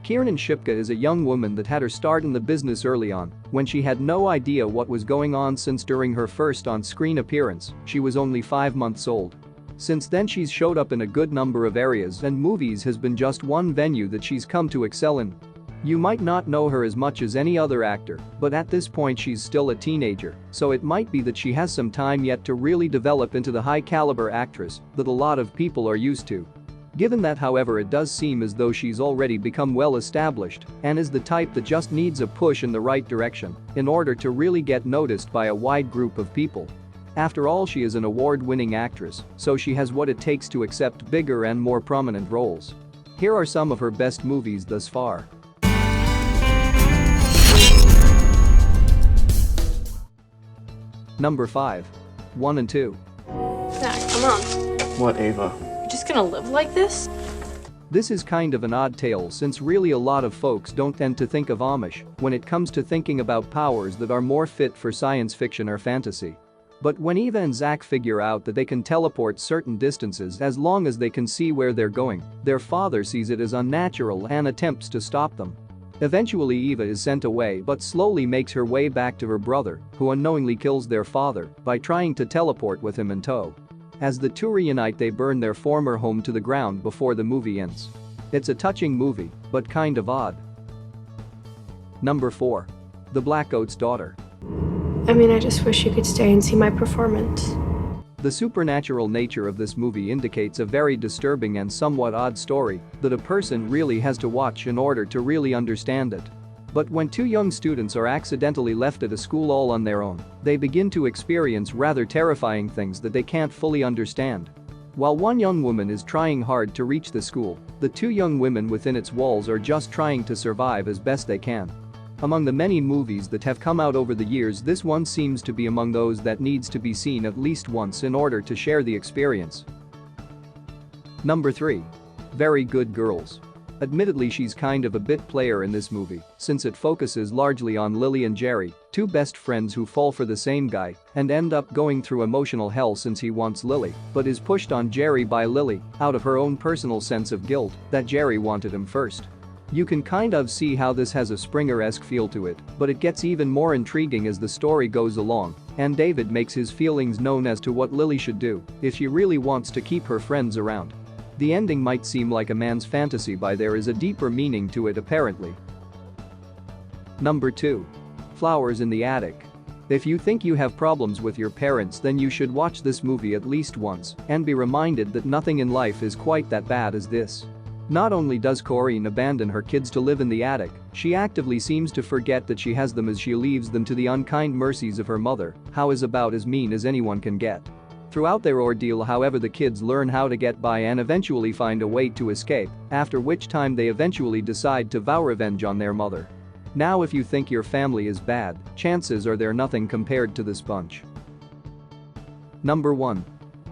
Kiernan Shipka is a young woman that had her start in the business early on, when she had no idea what was going on since during her first on-screen appearance, she was only 5 months old. Since then she's showed up in a good number of areas and movies has been just one venue that she's come to excel in. You might not know her as much as any other actor, but at this point she's still a teenager, so it might be that she has some time yet to really develop into the high-caliber actress that a lot of people are used to. Given that, however, it does seem as though she's already become well established and is the type that just needs a push in the right direction in order to really get noticed by a wide group of people. After all, she is an award-winning actress, so she has what it takes to accept bigger and more prominent roles. Here are some of her best movies thus far. Number 5. 1 and 2. Zach, come on. What, Ava? You're just gonna live like this? This is kind of an odd tale since really a lot of folks don't tend to think of Amish when it comes to thinking about powers that are more fit for science fiction or fantasy. But when Eva and Zach figure out that they can teleport certain distances as long as they can see where they're going, their father sees it as unnatural and attempts to stop them. Eventually Eva is sent away but slowly makes her way back to her brother, who unknowingly kills their father by trying to teleport with him in tow. As the two reunite, they burn their former home to the ground before the movie ends. It's a touching movie, but kind of odd. Number 4. The Blackouts Daughter. I just wish you could stay and see my performance. The supernatural nature of this movie indicates a very disturbing and somewhat odd story that a person really has to watch in order to really understand it. But when two young students are accidentally left at a school all on their own, they begin to experience rather terrifying things that they can't fully understand. While one young woman is trying hard to reach the school, the two young women within its walls are just trying to survive as best they can. Among the many movies that have come out over the years, this one seems to be among those that needs to be seen at least once in order to share the experience. Number 3. Very Good Girls. Admittedly, she's kind of a bit player in this movie, since it focuses largely on Lily and Jerry, two best friends who fall for the same guy and end up going through emotional hell since he wants Lily, but is pushed on Jerry by Lily out of her own personal sense of guilt that Jerry wanted him first. You can kind of see how this has a Springer-esque feel to it, but it gets even more intriguing as the story goes along, and David makes his feelings known as to what Lily should do if she really wants to keep her friends around. The ending might seem like a man's fantasy, but there is a deeper meaning to it apparently. Number 2. Flowers in the Attic. If you think you have problems with your parents, then you should watch this movie at least once and be reminded that nothing in life is quite that bad as this. Not only does Corinne abandon her kids to live in the attic, she actively seems to forget that she has them as she leaves them to the unkind mercies of her mother, who is about as mean as anyone can get. Throughout their ordeal, however, the kids learn how to get by and eventually find a way to escape, after which time they eventually decide to vow revenge on their mother. Now, if you think your family is bad, chances are they're nothing compared to this bunch. Number 1.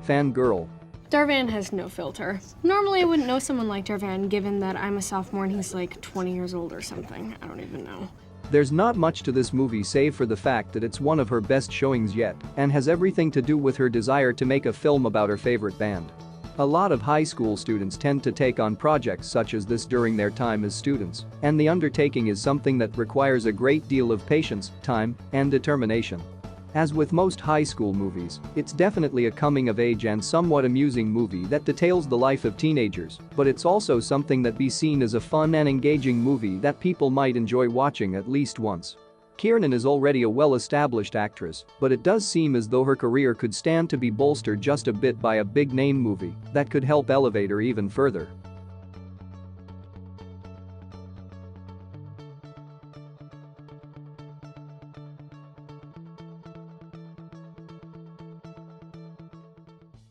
Fangirl. Darvan has no filter. Normally I wouldn't know someone like Darvan given that I'm a sophomore and he's like 20 years old or something. I don't even know. There's not much to this movie save for the fact that it's one of her best showings yet and has everything to do with her desire to make a film about her favorite band. A lot of high school students tend to take on projects such as this during their time as students, and the undertaking is something that requires a great deal of patience, time, and determination. As with most high school movies, it's definitely a coming-of-age and somewhat amusing movie that details the life of teenagers, but it's also something that be seen as a fun and engaging movie that people might enjoy watching at least once. Kiernan is already a well-established actress, but it does seem as though her career could stand to be bolstered just a bit by a big-name movie that could help elevate her even further.